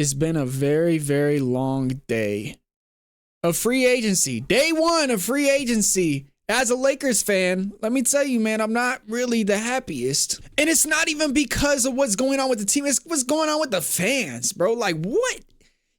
It's been a very, very long day of free agency. Day one of free agency. As a Lakers fan, let me tell you, man, I'm not really the happiest. And it's not even because of what's going on with the team. It's what's going on with the fans, bro. Like, what?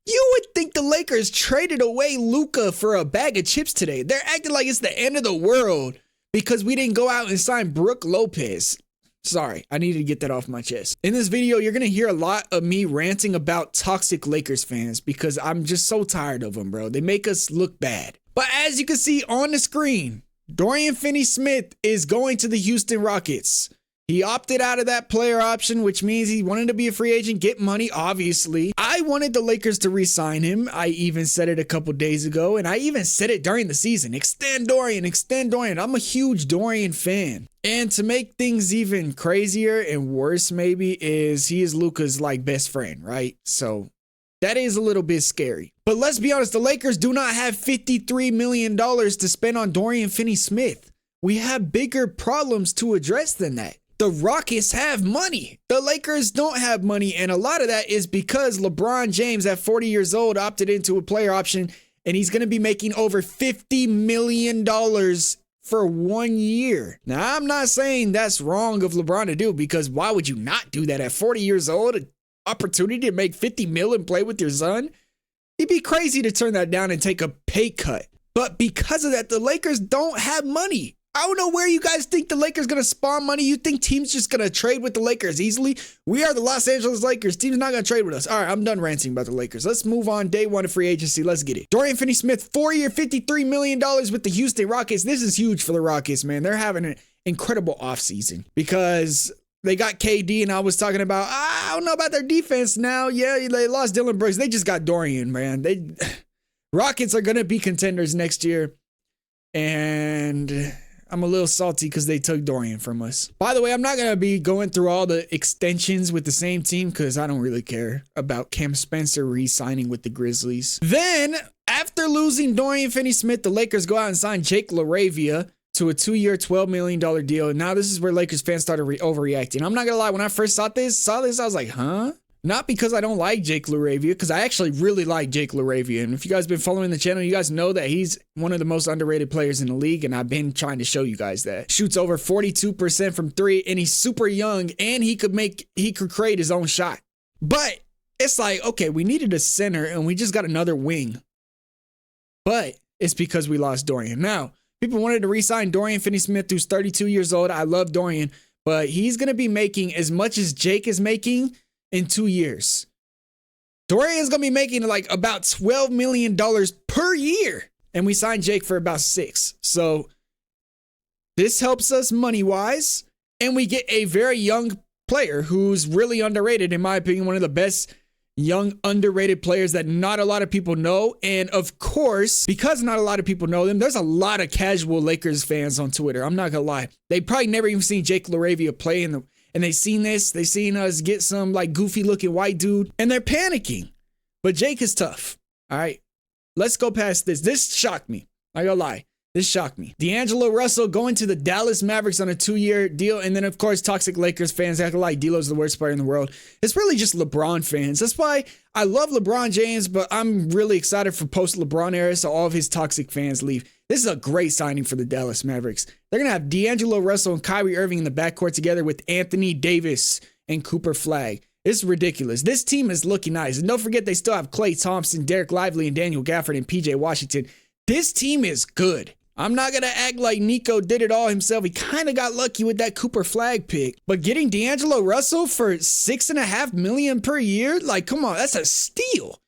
You would think the Lakers traded away Luka for a bag of chips today. They're acting like it's the end of the world because we didn't go out and sign Brook Lopez. Sorry, I needed to get that off my chest. In this video, you're going to hear a lot of me ranting about toxic Lakers fans because I'm just so tired of them, bro. They make us look bad. But as you can see on the screen, Dorian Finney-Smith is going to the Houston Rockets. He opted out of that player option, which means he wanted to be a free agent, get money, obviously. I wanted the Lakers to re-sign him. I even said it a couple days ago, and I even said it during the season. Extend Dorian, extend Dorian. I'm a huge Dorian fan. And to make things even crazier and worse, maybe, is he is Luka's like best friend, right? So that is a little bit scary. But let's be honest, the Lakers do not have $53 million to spend on Dorian Finney-Smith. We have bigger problems to address than that. The Rockets have money. The Lakers don't have money. And a lot of that is because LeBron James at 40 years old opted into a player option and he's going to be making over $50 million for 1 year. Now, I'm not saying that's wrong of LeBron to do because why would you not do that at 40 years old? An opportunity to make 50 million and play with your son? It'd be crazy to turn that down and take a pay cut. But because of that, the Lakers don't have money. I don't know where you guys think the Lakers going to spawn money. You think teams just going to trade with the Lakers easily? We are the Los Angeles Lakers. Team's not going to trade with us. All right, I'm done ranting about the Lakers. Let's move on. Day one of free agency. Let's get it. Dorian Finney-Smith, 4-year, $53 million with the Houston Rockets. This is huge for the Rockets, man. They're having an incredible offseason because they got KD, and I was talking about, I don't know about their defense now. Yeah, they lost Dylan Brooks. They just got Dorian, man. Rockets are going to be contenders next year, and I'm a little salty because they took Dorian from us. By the way, I'm not going to be going through all the extensions with the same team because I don't really care about Cam Spencer re-signing with the Grizzlies. Then, after losing Dorian Finney-Smith, the Lakers go out and sign Jake LaRavia to a 2-year, $12 million deal. And now this is where Lakers fans started overreacting. I'm not going to lie, when I first saw this, I was like, huh? Not because I don't like Jake LaRavia, because I actually really like Jake LaRavia. And if you guys have been following the channel, you guys know that he's one of the most underrated players in the league, and I've been trying to show you guys that. Shoots over 42% from three, and he's super young, and he could create his own shot. But it's like, okay, we needed a center, and we just got another wing. But it's because we lost Dorian. Now, people wanted to re-sign Dorian Finney-Smith, who's 32 years old. I love Dorian, but he's going to be making as much as Jake is making in 2 years. Dorian's going to be making like about $12 million per year. And we signed Jake for about 6. So this helps us money-wise. And we get a very young player who's really underrated, in my opinion, one of the best young underrated players that not a lot of people know. And of course, because not a lot of people know them, there's a lot of casual Lakers fans on Twitter. I'm not going to lie. They probably never even seen Jake LaRavia play and they seen this, they seen us get some like goofy looking white dude, and they're panicking. But Jake is tough. All right, let's go past this. This shocked me. I gotta lie. This shocked me. D'Angelo Russell going to the Dallas Mavericks on a 2-year deal. And then, of course, toxic Lakers fans act like D'Lo's the worst player in the world. It's really just LeBron fans. That's why I love LeBron James, but I'm really excited for post-LeBron era, so all of his toxic fans leave. This is a great signing for the Dallas Mavericks. They're going to have D'Angelo Russell and Kyrie Irving in the backcourt together with Anthony Davis and Cooper Flagg. It's ridiculous. This team is looking nice. And don't forget, they still have Klay Thompson, Derek Lively, and Daniel Gafford and PJ Washington. This team is good. I'm not going to act like Nico did it all himself. He kind of got lucky with that Cooper Flagg pick. But getting D'Angelo Russell for $6.5 million per year, like, come on, that's a steal.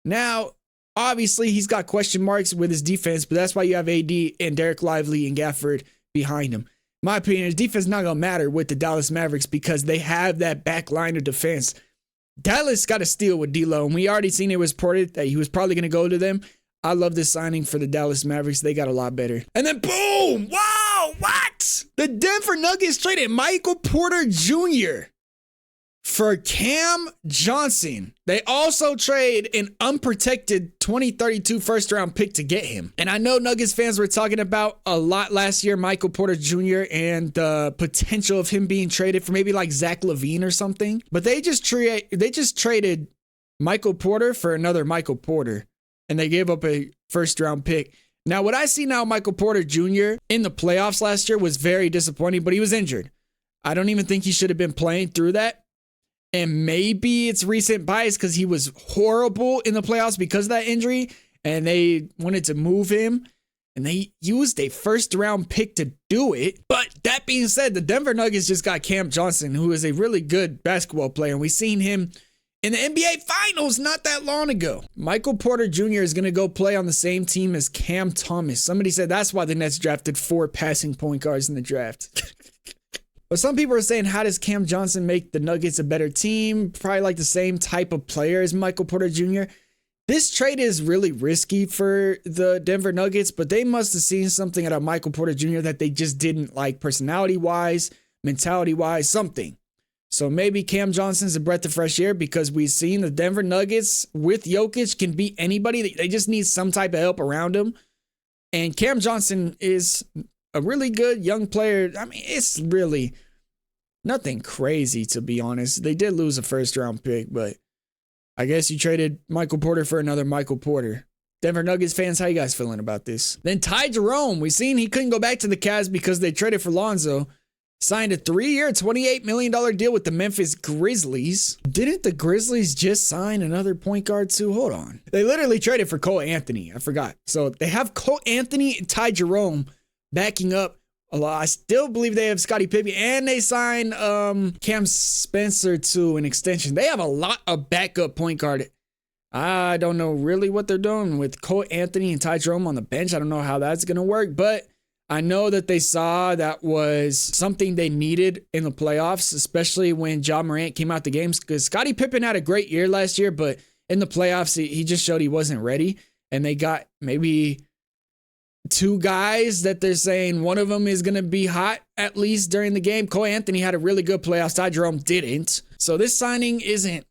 Now, obviously, he's got question marks with his defense, but that's why you have AD and Derek Lively and Gafford behind him. In my opinion, his defense is not going to matter with the Dallas Mavericks because they have that back line of defense. Dallas got a steal with D'Lo, and we already seen it was reported that he was probably going to go to them. I love this signing for the Dallas Mavericks. They got a lot better. And then boom! Wow! What? The Denver Nuggets traded Michael Porter Jr. for Cam Johnson. They also trade an unprotected 2032 first-round pick to get him. And I know Nuggets fans were talking about a lot last year, Michael Porter Jr. and the potential of him being traded for maybe like Zach LaVine or something. But they just traded Michael Porter for another Michael Porter. And they gave up a first-round pick. Now, what I see now, Michael Porter Jr. in the playoffs last year was very disappointing, but he was injured. I don't even think he should have been playing through that. And maybe it's recent bias because he was horrible in the playoffs because of that injury, and they wanted to move him, and they used a first-round pick to do it. But that being said, the Denver Nuggets just got Cam Johnson, who is a really good basketball player, and we've seen him in the NBA Finals not that long ago. Michael Porter Jr. is going to go play on the same team as Cam Thomas. Somebody said that's why the Nets drafted 4 passing point guards in the draft. But some people are saying, how does Cam Johnson make the Nuggets a better team? Probably like the same type of player as Michael Porter Jr. This trade is really risky for the Denver Nuggets, but they must have seen something out of Michael Porter Jr. that they just didn't like personality-wise, mentality-wise, something. So maybe Cam Johnson's a breath of fresh air because we've seen the Denver Nuggets with Jokic can beat anybody. They just need some type of help around them. And Cam Johnson is a really good young player. I mean, it's really nothing crazy, to be honest. They did lose a first-round pick, but I guess you traded Michael Porter for another Michael Porter. Denver Nuggets fans, how you guys feeling about this? Then Ty Jerome, we seen he couldn't go back to the Cavs because they traded for Lonzo. Signed a 3-year, $28 million deal with the Memphis Grizzlies. Didn't the Grizzlies just sign another point guard too? Hold on. They literally traded for Cole Anthony. I forgot. So they have Cole Anthony and Ty Jerome backing up a lot. I still believe they have Scottie Pippen, and they signed Cam Spencer to an extension. They have a lot of backup point guard. I don't know really what they're doing with Cole Anthony and Ty Jerome on the bench. I don't know how that's going to work, but I know that they saw that was something they needed in the playoffs, especially when Ja Morant came out the games, because Scottie Pippen had a great year last year, but in the playoffs, he just showed he wasn't ready. And they got maybe 2 guys that they're saying one of them is going to be hot at least during the game. Cole Anthony had a really good playoffs. Ty Jerome didn't. So this signing isn't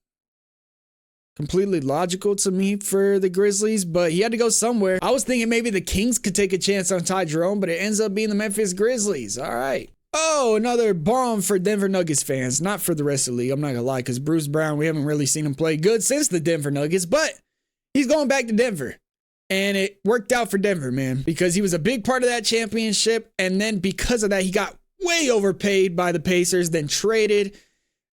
completely logical to me for the Grizzlies, but he had to go somewhere. I was thinking maybe the Kings could take a chance on Ty Jerome, but it ends up being the Memphis Grizzlies. All right. Oh, another bomb for Denver Nuggets fans. Not for the rest of the league. I'm not going to lie, because Bruce Brown, we haven't really seen him play good since the Denver Nuggets, but he's going back to Denver. And it worked out for Denver, man, because he was a big part of that championship. And then because of that, he got way overpaid by the Pacers, then traded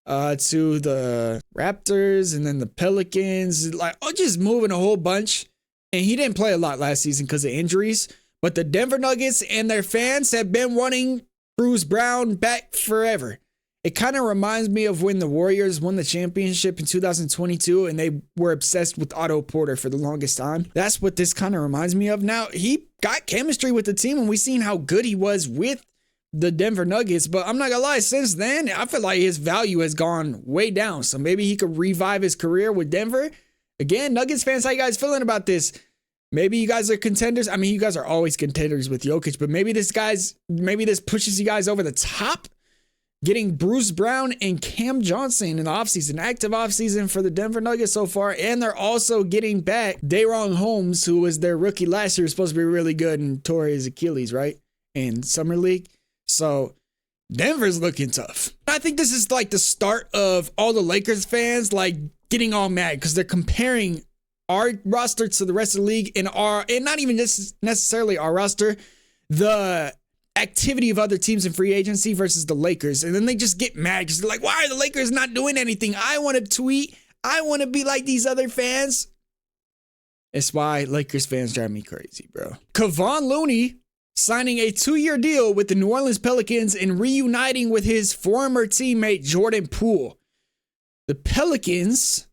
to the Raptors and then the Pelicans, like just moving a whole bunch. And he didn't play a lot last season because of injuries. But the Denver Nuggets and their fans have been wanting Bruce Brown back forever. It kind of reminds me of when the Warriors won the championship in 2022 and they were obsessed with Otto Porter for the longest time. That's what this kind of reminds me of. Now, he got chemistry with the team and we've seen how good he was with the Denver Nuggets, but I'm not gonna lie, since then, I feel like his value has gone way down. So maybe he could revive his career with Denver. Again, Nuggets fans, how you guys feeling about this? Maybe you guys are contenders. I mean, you guys are always contenders with Jokic, but maybe this pushes you guys over the top. Getting Bruce Brown and Cam Johnson in the offseason, active offseason for the Denver Nuggets so far. And they're also getting back Daron Holmes, who was their rookie last year, was supposed to be really good and tore his Achilles, right? In Summer League. So Denver's looking tough. I think this is like the start of all the Lakers fans like getting all mad because they're comparing our roster to the rest of the league and not even just necessarily our roster, the activity of other teams in free agency versus the Lakers. And then they just get mad because they're like, why are the Lakers not doing anything? I want to tweet. I want to be like these other fans. It's why Lakers fans drive me crazy, bro. Kevon Looney signing a 2-year deal with the New Orleans Pelicans and reuniting with his former teammate Jordan Poole. The Pelicans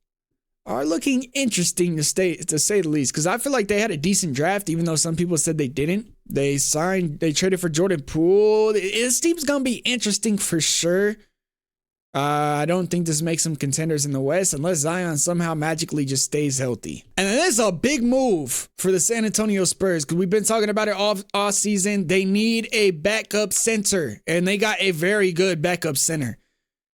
are looking interesting to say the least, because I feel like they had a decent draft, even though some people said they didn't. They traded for Jordan Poole. This team's going to be interesting for sure. I don't think this makes them contenders in the West unless Zion somehow magically just stays healthy. And then this is a big move for the San Antonio Spurs because we've been talking about it all season. They need a backup center, and they got a very good backup center.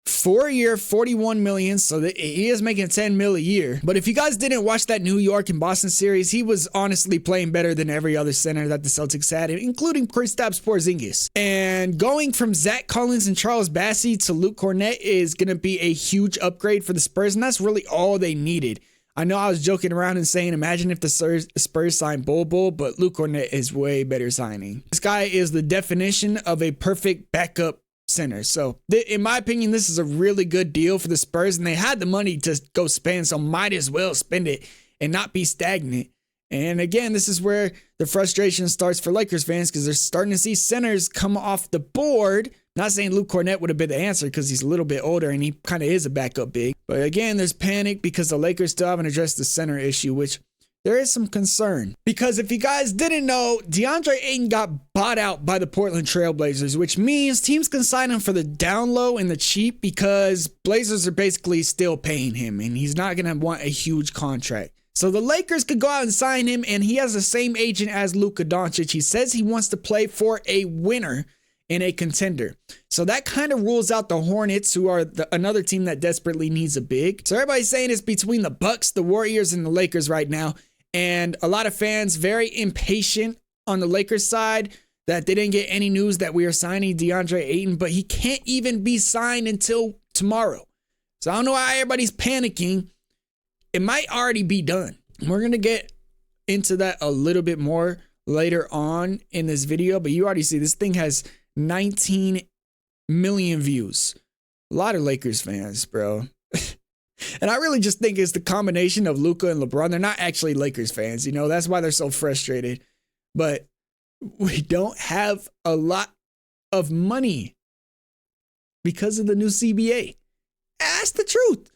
4-year, $41 million, so he is making $10 million a year. But if you guys didn't watch that New York and Boston series, he was honestly playing better than every other center that the Celtics had, including Kristaps Porzingis. And going from Zach Collins and Charles Bassey to Luke Kornet is going to be a huge upgrade for the Spurs, and that's really all they needed. I know I was joking around and saying, imagine if the Spurs signed Bol, but Luke Kornet is way better signing. This guy is the definition of a perfect backup center. So in my opinion, this is a really good deal for the Spurs, and they had the money to go spend, so might as well spend it and not be stagnant. And again, this is where the frustration starts for Lakers fans, because they're starting to see centers come off the board. Not saying Luke Kornet would have been the answer, because he's a little bit older and he kind of is a backup big. But again, there's panic because the Lakers still haven't addressed the center issue, which there is some concern. Because if you guys didn't know, DeAndre Ayton got bought out by the Portland Trail Blazers, which means teams can sign him for the down low and the cheap, because Blazers are basically still paying him and he's not going to want a huge contract. So the Lakers could go out and sign him, and he has the same agent as Luka Doncic. He says he wants to play for a winner and a contender. So that kind of rules out the Hornets, who are another team that desperately needs a big. So everybody's saying it's between the Bucks, the Warriors, and the Lakers right now. And a lot of fans very impatient on the Lakers side that they didn't get any news that we are signing DeAndre Ayton, but he can't even be signed until tomorrow. So I don't know why everybody's panicking. It might already be done. We're going to get into that a little bit more later on in this video, but you already see this thing has 19 million views. A lot of Lakers fans, bro. And I really just think it's the combination of Luka and LeBron. They're not actually Lakers fans, you know, that's why they're so frustrated. But we don't have a lot of money because of the new CBA. That's the truth.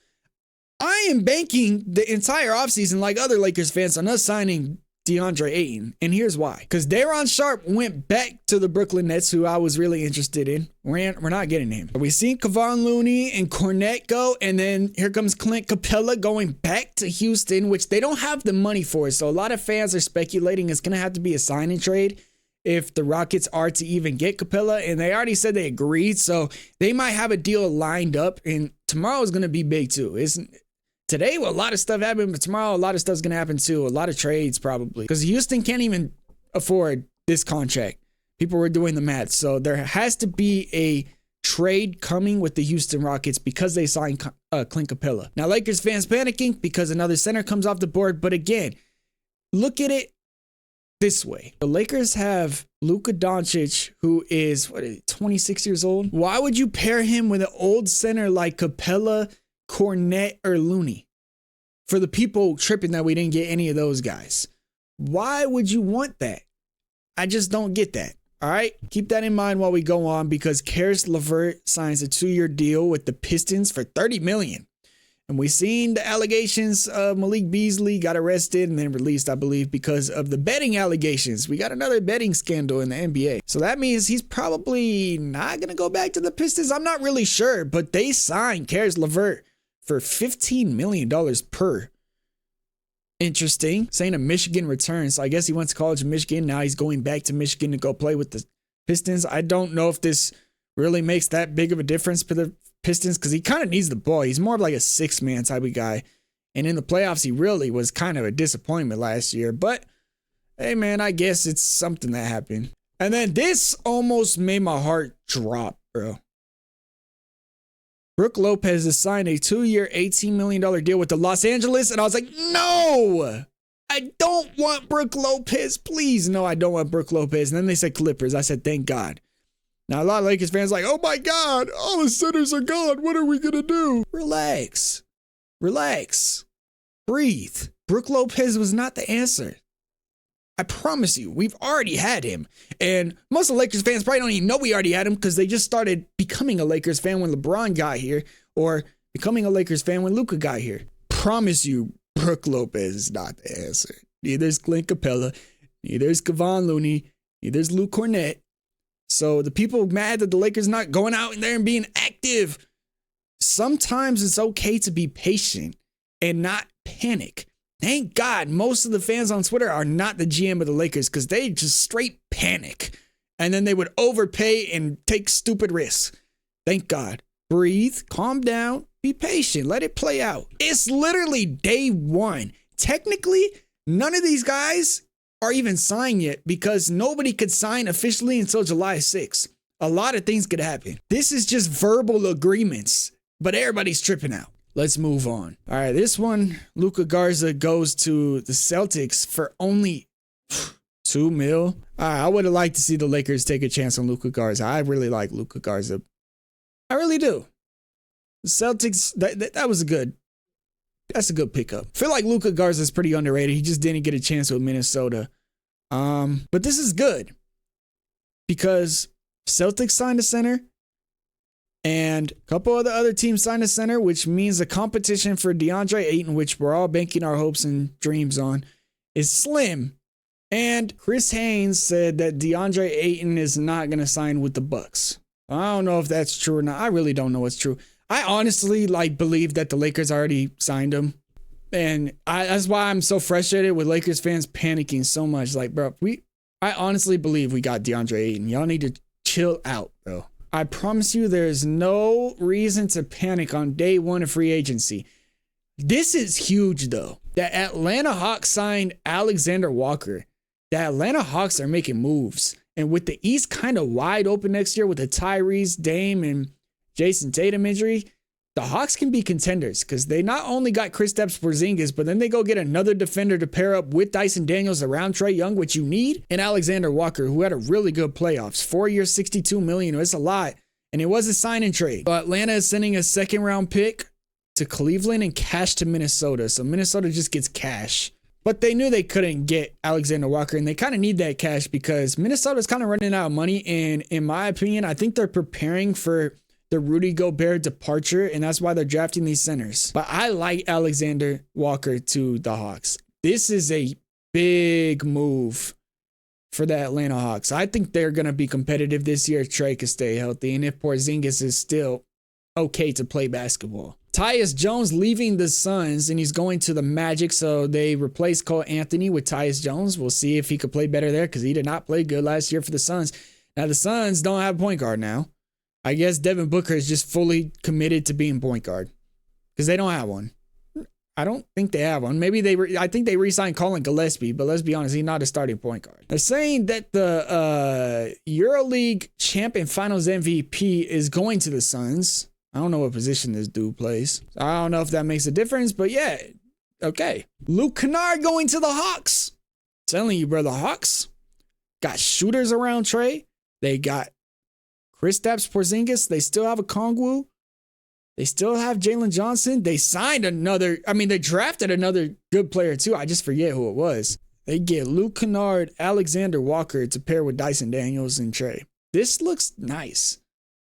I am banking the entire offseason, like other Lakers fans, on us signing DeAndre Ayton. And here's why. Because Daron Sharp went back to the Brooklyn Nets, who I was really interested in. We're not getting him. We've seen Kevon Looney and Kornet go, and then here comes Clint Capella going back to Houston, which they don't have the money for. So a lot of fans are speculating it's going to have to be a sign and trade if the Rockets are to even get Capella. And they already said they agreed, so they might have a deal lined up. And tomorrow is going to be big too. Today, well, a lot of stuff happened, but tomorrow, a lot of stuff's going to happen too. A lot of trades probably, because Houston can't even afford this contract. People were doing the math. So there has to be a trade coming with the Houston Rockets because they signed Clint Capella. Now, Lakers fans panicking because another center comes off the board. But again, look at it this way. The Lakers have Luka Doncic, who is 26 years old. Why would you pair him with an old center like Capella, Kornet, or Looney? For the people tripping that we didn't get any of those guys, why would you want that? I just don't get that. All right, keep that in mind while we go on, because Caris LeVert signs a 2-year deal with the Pistons for $30 million. And we've seen the allegations of Malik Beasley got arrested and then released, I believe, because of the betting allegations. We got another betting scandal in the NBA. So that means he's probably not going to go back to the Pistons. I'm not really sure, but they signed Caris LeVert for $15 million per. Interesting. Saying a Michigan return. So I guess he went to college in Michigan. Now he's going back to Michigan to go play with the Pistons. I don't know if this really makes that big of a difference for the Pistons, because he kind of needs the ball. He's more of like a 6-man type of guy. And in the playoffs, he really was kind of a disappointment last year. But hey, man, I guess it's something that happened. And then this almost made my heart drop, bro. Brook Lopez has signed a 2-year, $18 million deal with the Los Angeles. And I was like, no, I don't want Brook Lopez. Please, no, I don't want Brook Lopez. And then they said Clippers. I said, thank God. Now, a lot of Lakers fans are like, oh my God, all the centers are gone. What are we going to do? Relax. Relax. Breathe. Brook Lopez was not the answer. I promise you, we've already had him. And most of the Lakers fans probably don't even know we already had him, because they just started becoming a Lakers fan when LeBron got here, or becoming a Lakers fan when Luka got here. Promise you, Brook Lopez is not the answer. Neither is Clint Capella. Neither is Kevon Looney. Neither is Luke Kornet. So the people mad that the Lakers not going out in there and being active. Sometimes it's okay to be patient and not panic. Thank God most of the fans on Twitter are not the GM of the Lakers, because they just straight panic. And then they would overpay and take stupid risks. Thank God. Breathe, calm down, be patient, let it play out. It's literally day one. Technically, none of these guys are even signed yet, because nobody could sign officially until July 6th. A lot of things could happen. This is just verbal agreements, but everybody's tripping out. Let's move on. All right, this one, Luka Garza goes to the Celtics for only $2 million. I would have liked to see the Lakers take a chance on Luka Garza. I really like Luka Garza. I really do. The Celtics, that's a good pickup. I feel like Luka Garza is pretty underrated. He just didn't get a chance with Minnesota. But this is good because Celtics signed a center and a couple of the other teams signed a center, which means the competition for DeAndre Ayton, which we're all banking our hopes and dreams on, is slim. And Chris Haynes said that DeAndre Ayton is not going to sign with the Bucks. I don't know if that's true or not. I really don't know what's true. I honestly believe that the Lakers already signed him. And that's why I'm so frustrated with Lakers fans panicking so much. Like, bro, I honestly believe we got DeAndre Ayton. Y'all need to chill out, bro. I promise you there's no reason to panic on day one of free agency. This is huge, though. The Atlanta Hawks signed Alexander Walker. The Atlanta Hawks are making moves. And with the East kind of wide open next year with the Tyrese, Dame, and Jason Tatum injury, the Hawks can be contenders because they not only got Kristaps Porzingis, but then they go get another defender to pair up with Dyson Daniels around Trae Young, which you need, and Alexander Walker, who had a really good playoffs. 4 years, $62 million. It's a lot. And it was a sign and trade. But Atlanta is sending a second-round pick to Cleveland and cash to Minnesota. So Minnesota just gets cash. But they knew they couldn't get Alexander Walker, and they kind of need that cash because Minnesota's kind of running out of money. And in my opinion, I think they're preparing for the Rudy Gobert departure, and that's why they're drafting these centers. But I like Alexander Walker to the Hawks. This is a big move for the Atlanta Hawks. I think they're going to be competitive this year if Trae can stay healthy and if Porzingis is still okay to play basketball. Tyus Jones leaving the Suns, and he's going to the Magic, so they replaced Cole Anthony with Tyus Jones. We'll see if he could play better there because he did not play good last year for the Suns. Now, the Suns don't have a point guard now. I guess Devin Booker is just fully committed to being point guard because they don't have one. I don't think they have one. Maybe I think they re-signed Colin Gillespie, but let's be honest, he's not a starting point guard. They're saying that the EuroLeague champion finals MVP is going to the Suns. I don't know what position this dude plays. I don't know if that makes a difference, but yeah, okay. Luke Kornet going to the Hawks. I'm telling you, bro, the Hawks got shooters around Trae. They got Kristaps Porzingis. They still have a Kongwu. They still have Jalen Johnson. They signed they drafted another good player too. I just forget who it was. They get Luke Kornet, Alexander Walker to pair with Dyson Daniels and Trae. This looks nice.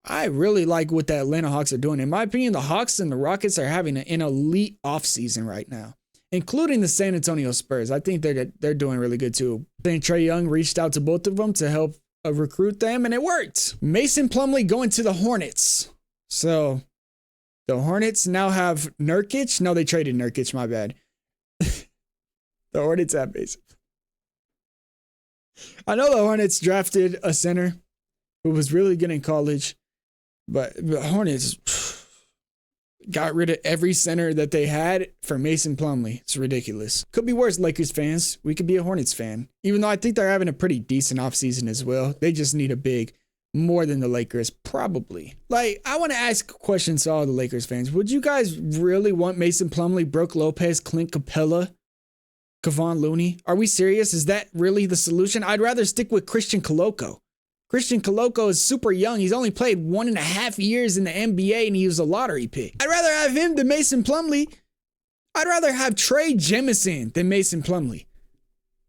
I really like what the Atlanta Hawks are doing. In my opinion, the Hawks and the Rockets are having an elite offseason right now, including the San Antonio Spurs. I think they're doing really good too. I think Trae Young reached out to both of them to help recruit them, and it worked. Mason Plumlee going to the Hornets. So the Hornets now have Nurkic. No, they traded Nurkic, my bad. The Hornets have Mason. I know the Hornets drafted a center who was really good in college, but the Hornets got rid of every center that they had for Mason Plumlee. It's ridiculous. Could be worse, Lakers fans. We could be a Hornets fan. Even though I think they're having a pretty decent offseason as well. They just need a big, more than the Lakers, probably. I want to ask questions to all the Lakers fans. Would you guys really want Mason Plumlee, Brook Lopez, Clint Capella, Kevon Looney? Are we serious? Is that really the solution? I'd rather stick with Christian Koloko. Christian Koloko is super young. He's only played 1.5 years in the NBA, and he was a lottery pick. I'd rather have him than Mason Plumlee. I'd rather have Trey Jemison than Mason Plumlee.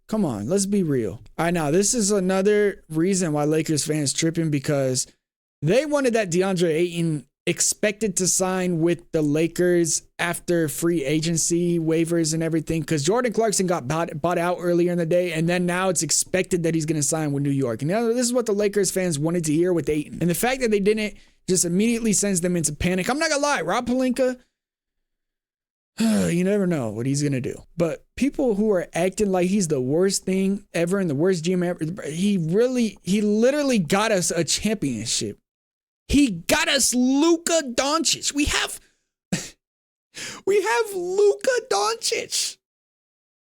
Come on, let's be real. All right, now, this is another reason why Lakers fans tripping because they wanted that DeAndre Ayton expected to sign with the Lakers after free agency waivers and everything because Jordan Clarkson got bought out earlier in the day, and then now it's expected that he's going to sign with New York. And now this is what the Lakers fans wanted to hear with Ayton. And the fact that they didn't just immediately sends them into panic. I'm not going to lie, Rob Pelinka, you never know what he's going to do. But people who are acting like he's the worst thing ever and the worst GM ever, he literally got us a championship. He got us Luka Doncic. We have Luka Doncic.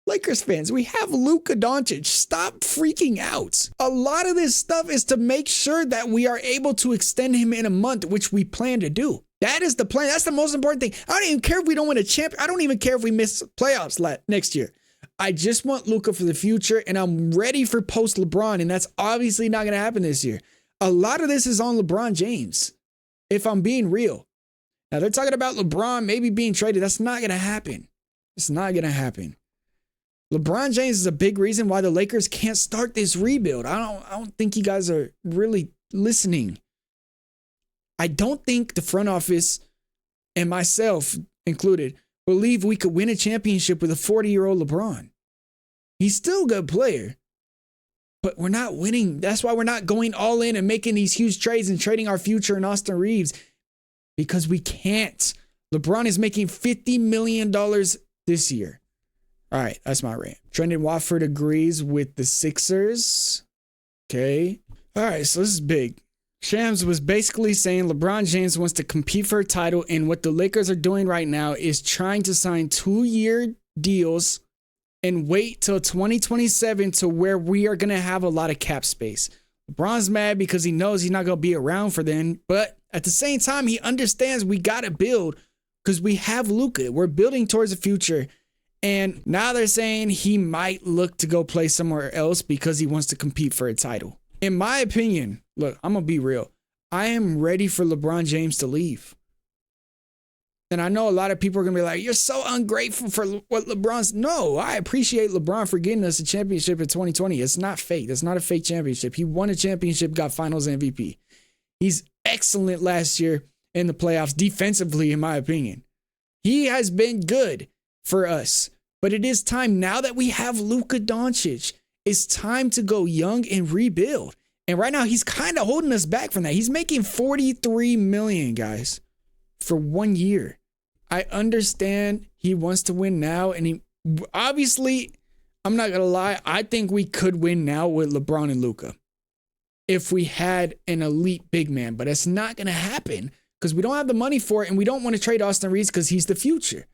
Lakers fans, we have Luka Doncic. Stop freaking out. A lot of this stuff is to make sure that we are able to extend him in a month, which we plan to do. That is the plan. That's the most important thing. I don't even care if we don't win a champ. I don't even care if we miss playoffs next year. I just want Luka for the future, and I'm ready for post LeBron, and that's obviously not going to happen this year. A lot of this is on LeBron James, if I'm being real. Now, they're talking about LeBron maybe being traded. That's not going to happen. It's not going to happen. LeBron James is a big reason why the Lakers can't start this rebuild. I don't think you guys are really listening. I don't think the front office, and myself included, believe we could win a championship with a 40-year-old LeBron. He's still a good player, but we're not winning. That's why we're not going all in and making these huge trades and trading our future in Austin Reeves, because we can't. LeBron is making $50 million this year. All right, that's my rant. Trendon Watford agrees with the Sixers. Okay. All right, so this is big. Shams was basically saying LeBron James wants to compete for a title, and what the Lakers are doing right now is trying to sign 2-year deals and wait till 2027 to where we are going to have a lot of cap space. LeBron's mad because he knows he's not going to be around for then, but at the same time, he understands we got to build because we have Luka. We're building towards the future, and now they're saying he might look to go play somewhere else because he wants to compete for a title. In my opinion, look, I'm going to be real. I am ready for LeBron James to leave. And I know a lot of people are going to be like, you're so ungrateful for what LeBron's. No, I appreciate LeBron for getting us a championship in 2020. It's not fake. It's not a fake championship. He won a championship, got finals MVP. He's excellent last year in the playoffs defensively, in my opinion. He has been good for us. But it is time, now that we have Luka Doncic, it's time to go young and rebuild. And right now, he's kind of holding us back from that. He's making $43 million, guys, for 1 year. I understand he wants to win now. And he obviously, I'm not going to lie, I think we could win now with LeBron and Luka if we had an elite big man. But it's not going to happen because we don't have the money for it. And we don't want to trade Austin Reeves because he's the future.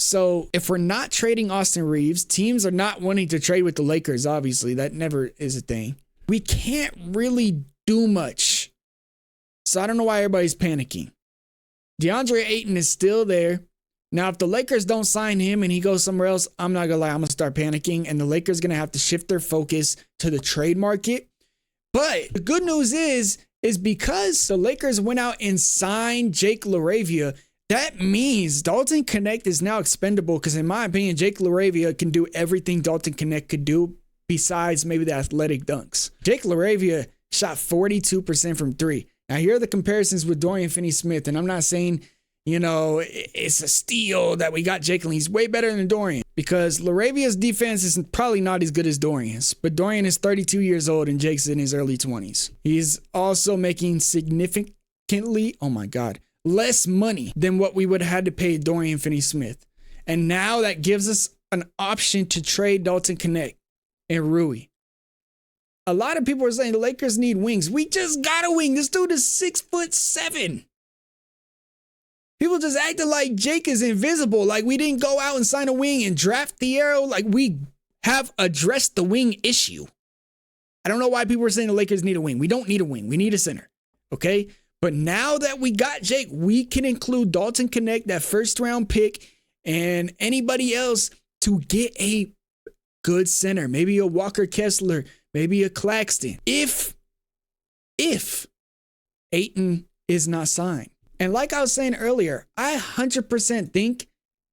So if we're not trading Austin Reeves, teams are not wanting to trade with the Lakers, obviously. That never is a thing. We can't really do much. So I don't know why everybody's panicking. DeAndre Ayton is still there. Now, if the Lakers don't sign him and he goes somewhere else, I'm not going to lie, I'm going to start panicking. And the Lakers are going to have to shift their focus to the trade market. But the good news is because the Lakers went out and signed Jake LaRavia, that means Dalton Connect is now expendable because, in my opinion, Jake LaRavia can do everything Dalton Connect could do besides maybe the athletic dunks. Jake LaRavia shot 42% from three. Now, here are the comparisons with Dorian Finney-Smith, and I'm not saying, it's a steal that we got Jake, and he's way better than Dorian because LaRavia's defense is probably not as good as Dorian's, but Dorian is 32 years old and Jake's in his early 20s. He's also making significantly, less money than what we would have had to pay Dorian Finney-Smith. And now that gives us an option to trade Dalton Connect and Rui. A lot of people are saying the Lakers need wings. We just got a wing. This dude is 6'7". People just acted like Jake is invisible. Like we didn't go out and sign a wing and draft Thiero. Like we have addressed the wing issue. I don't know why people are saying the Lakers need a wing. We don't need a wing. We need a center. Okay? But now that we got Jake, we can include Dalton Connect, that first round pick, and anybody else to get a good center. Maybe a Walker Kessler, maybe a Claxton. If Ayton is not signed. And like I was saying earlier, I 100% think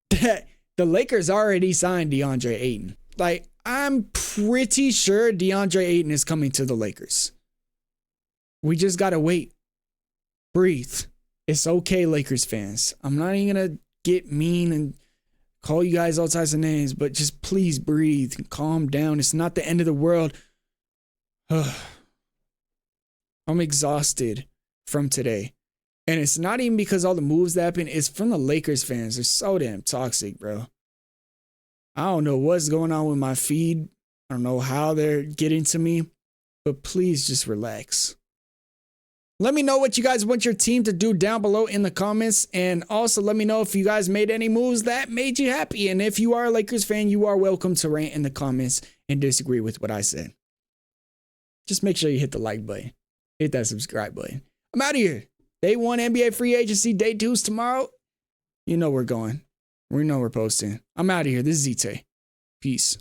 that the Lakers already signed DeAndre Ayton. Like, I'm pretty sure DeAndre Ayton is coming to the Lakers. We just got to wait. Breathe. It's okay, Lakers fans. I'm not even going to get mean and call you guys all types of names, but just please breathe and calm down. It's not the end of the world. I'm exhausted from today. And it's not even because all the moves that happen. It's from the Lakers fans. They're so damn toxic, bro. I don't know what's going on with my feed. I don't know how they're getting to me. But please just relax. Let me know what you guys want your team to do down below in the comments. And also let me know if you guys made any moves that made you happy. And if you are a Lakers fan, you are welcome to rant in the comments and disagree with what I said. Just make sure you hit the like button. Hit that subscribe button. I'm out of here. Day 1 NBA free agency. Day 2 is tomorrow. You know we're going. We know we're posting. I'm out of here. This is ZTAY. Peace.